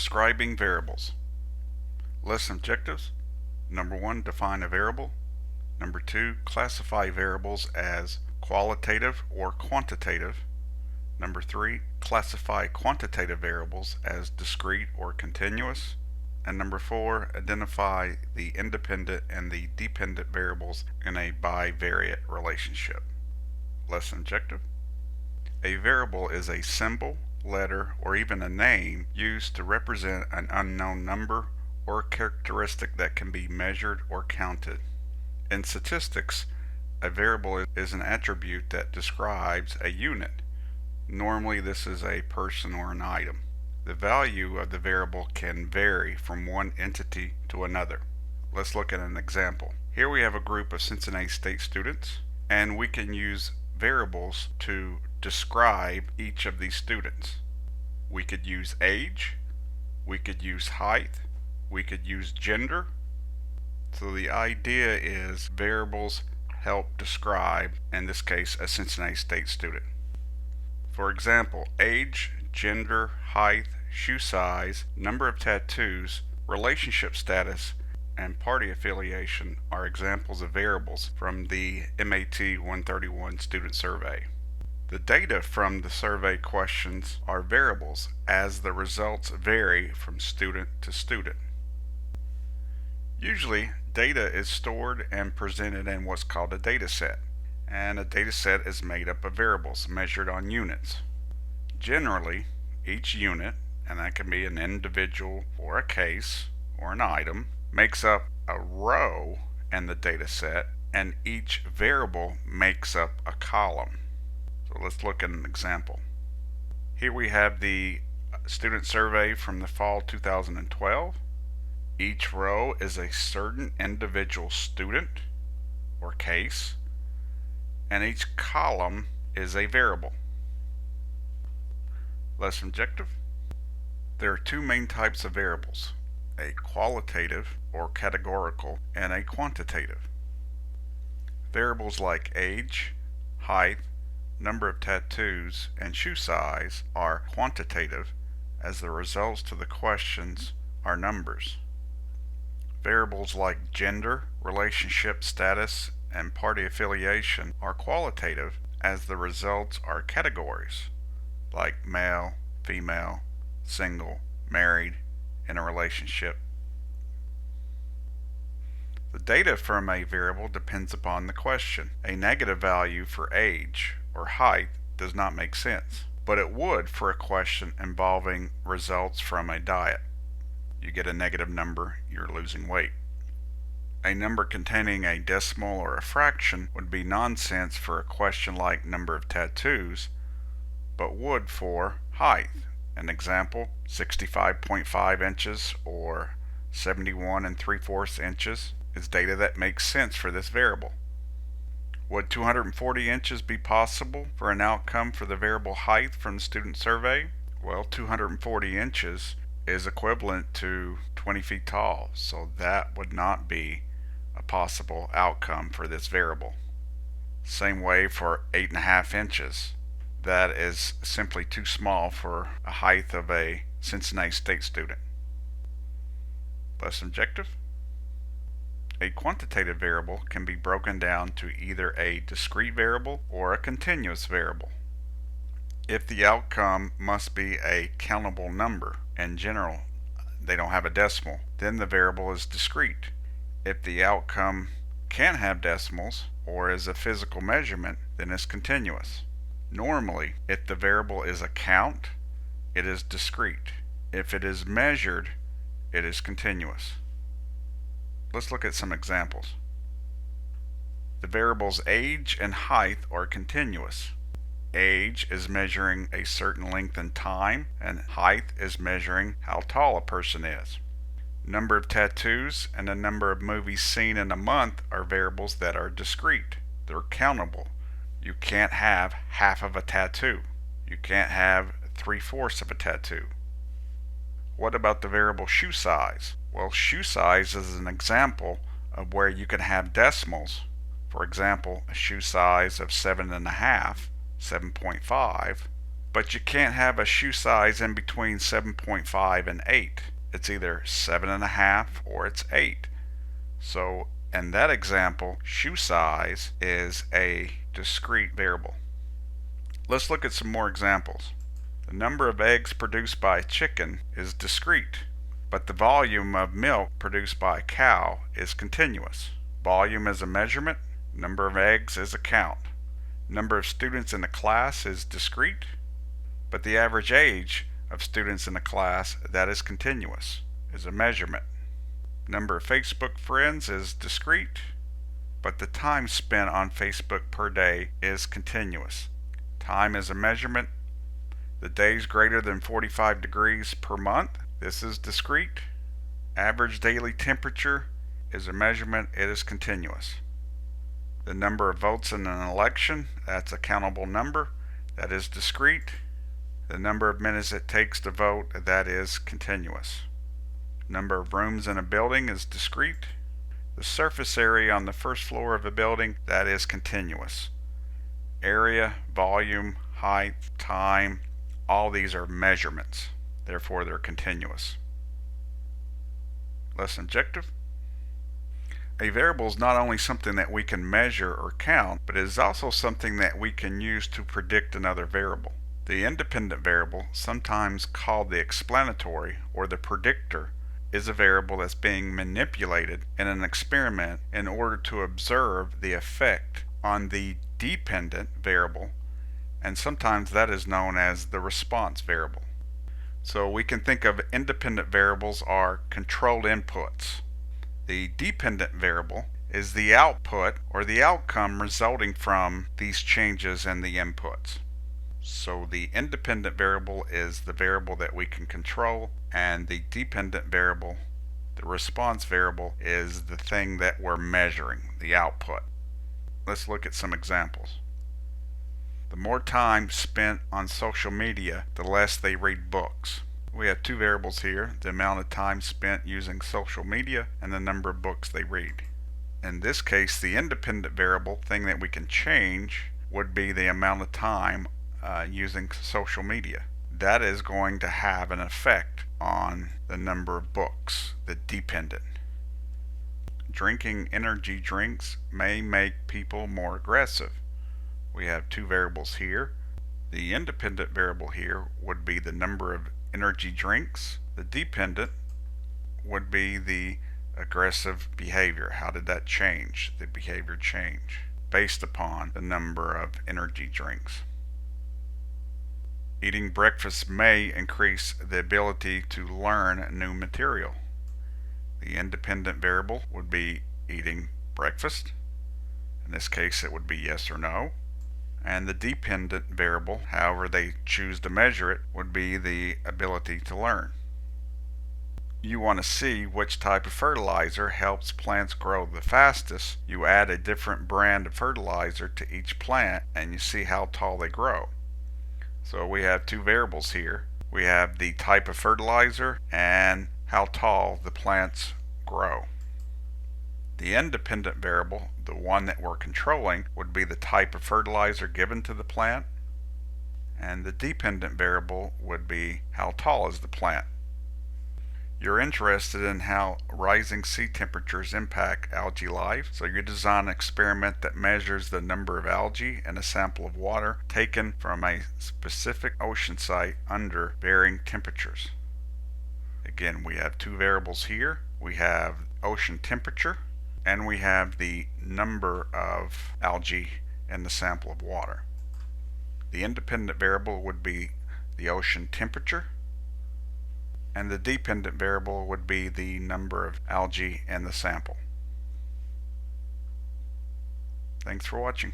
Describing variables. Lesson objectives. Number 1, define a variable. Number 2, classify variables as qualitative or quantitative. Number 3, classify quantitative variables as discrete or continuous. And number 4, identify the independent and the dependent variables in a bivariate relationship. Lesson objective. A variable is a symbol, letter, or even a name used to represent an unknown number or characteristic that can be measured or counted. In statistics, a variable is an attribute that describes a unit. Normally this is a person or an item. The value of the variable can vary from one entity to another. Let's look at an example. Here we have a group of Cincinnati State students, and we can use variables to describe each of these students. We could use age, we could use height, we could use gender. So the idea is variables help describe, in this case, a Cincinnati State student. For example, age, gender, height, shoe size, number of tattoos, relationship status, and party affiliation are examples of variables from the MAT 131 student survey. The data from the survey questions are variables as the results vary from student to student. Usually, data is stored and presented in what's called a dataset, and a dataset is made up of variables measured on units. Generally, each unit, and that can be an individual or a case or an item, makes up a row in the dataset, and each variable makes up a column. So let's look at an example. Here we have the student survey from the fall 2012. Each row is a certain individual student or case, and each column is a variable. Lesson objective. There are two main types of variables, a qualitative or categorical and a quantitative. Variables like age, height, number of tattoos, and shoe size are quantitative as the results to the questions are numbers. Variables like gender, relationship status, and party affiliation are qualitative as the results are categories like male, female, single, married, in a relationship. The data from a variable depends upon the question. A negative value for age or height does not make sense, but it would for a question involving results from a diet. You get a negative number, you're losing weight. A number containing a decimal or a fraction would be nonsense for a question like number of tattoos, but would for height. An example, 65.5 inches or 71 3/4 inches is data that makes sense for this variable. Would 240 inches be possible for an outcome for the variable height from the student survey? Well, 240 inches is equivalent to 20 feet tall, so that would not be a possible outcome for this variable. Same way for 8.5 inches. That is simply too small for a height of a Cincinnati State student. Lesson objective. A quantitative variable can be broken down to either a discrete variable or a continuous variable. If the outcome must be a countable number, in general they don't have a decimal, then the variable is discrete. If the outcome can't have decimals or is a physical measurement, then it's continuous. Normally, if the variable is a count, it is discrete. If it is measured, it is continuous. Let's look at some examples. The variables age and height are continuous. Age is measuring a certain length in time, and height is measuring how tall a person is. Number of tattoos and the number of movies seen in a month are variables that are discrete. They're countable. You can't have half of a tattoo. You can't have 3/4 of a tattoo. What about the variable shoe size? Well, shoe size is an example of where you can have decimals. For example, a shoe size of 7.5, 7.5, But you can't have a shoe size in between 7.5 and 8. It's either 7.5 or it's 8. So in that example, shoe size is a discrete variable. Let's look at some more examples. The number of eggs produced by a chicken is discrete, but the volume of milk produced by a cow is continuous. Volume is a measurement, number of eggs is a count. Number of students in a class is discrete, but the average age of students in a class, that is continuous, is a measurement. Number of Facebook friends is discrete, but the time spent on Facebook per day is continuous. Time is a measurement. The days greater than 45 degrees per month, this is discrete. Average daily temperature is a measurement, it is continuous. The number of votes in an election, that's a countable number, that is discrete. The number of minutes it takes to vote, that is continuous. Number of rooms in a building is discrete. The surface area on the first floor of a building, that is continuous. Area, volume, height, time, all these are measurements. Therefore, they're continuous. Lesson objective. A variable is not only something that we can measure or count, but it is also something that we can use to predict another variable. The independent variable, sometimes called the explanatory or the predictor, is a variable that's being manipulated in an experiment in order to observe the effect on the dependent variable, and sometimes that is known as the response variable. So we can think of independent variables are controlled inputs. The dependent variable is the output or the outcome resulting from these changes in the inputs. So the independent variable is the variable that we can control, and the dependent variable, the response variable, is the thing that we're measuring, the output. Let's look at some examples. The more time spent on social media, the less they read books. We have two variables here, the amount of time spent using social media and the number of books they read. In this case, the independent variable, thing that we can change, would be the amount of time using social media. That is going to have an effect on the number of books, the dependent. Drinking energy drinks may make people more aggressive. We have two variables here. The independent variable here would be the number of energy drinks. The dependent would be the aggressive behavior. How did that change? The behavior change based upon the number of energy drinks. Eating breakfast may increase the ability to learn new material. The independent variable would be eating breakfast. In this case, it would be yes or no. And the dependent variable, however they choose to measure it, would be the ability to learn. You want to see which type of fertilizer helps plants grow the fastest. You add a different brand of fertilizer to each plant and you see how tall they grow. So we have two variables here. We have the type of fertilizer and how tall the plants grow. The independent variable, the one that we're controlling, would be the type of fertilizer given to the plant, and the dependent variable would be how tall is the plant. You're interested in how rising sea temperatures impact algae life, so you design an experiment that measures the number of algae in a sample of water taken from a specific ocean site under varying temperatures. Again, we have two variables here. We have ocean temperature, and we have the number of algae in the sample of water. The independent variable would be the ocean temperature, and the dependent variable would be the number of algae in the sample. Thanks for watching.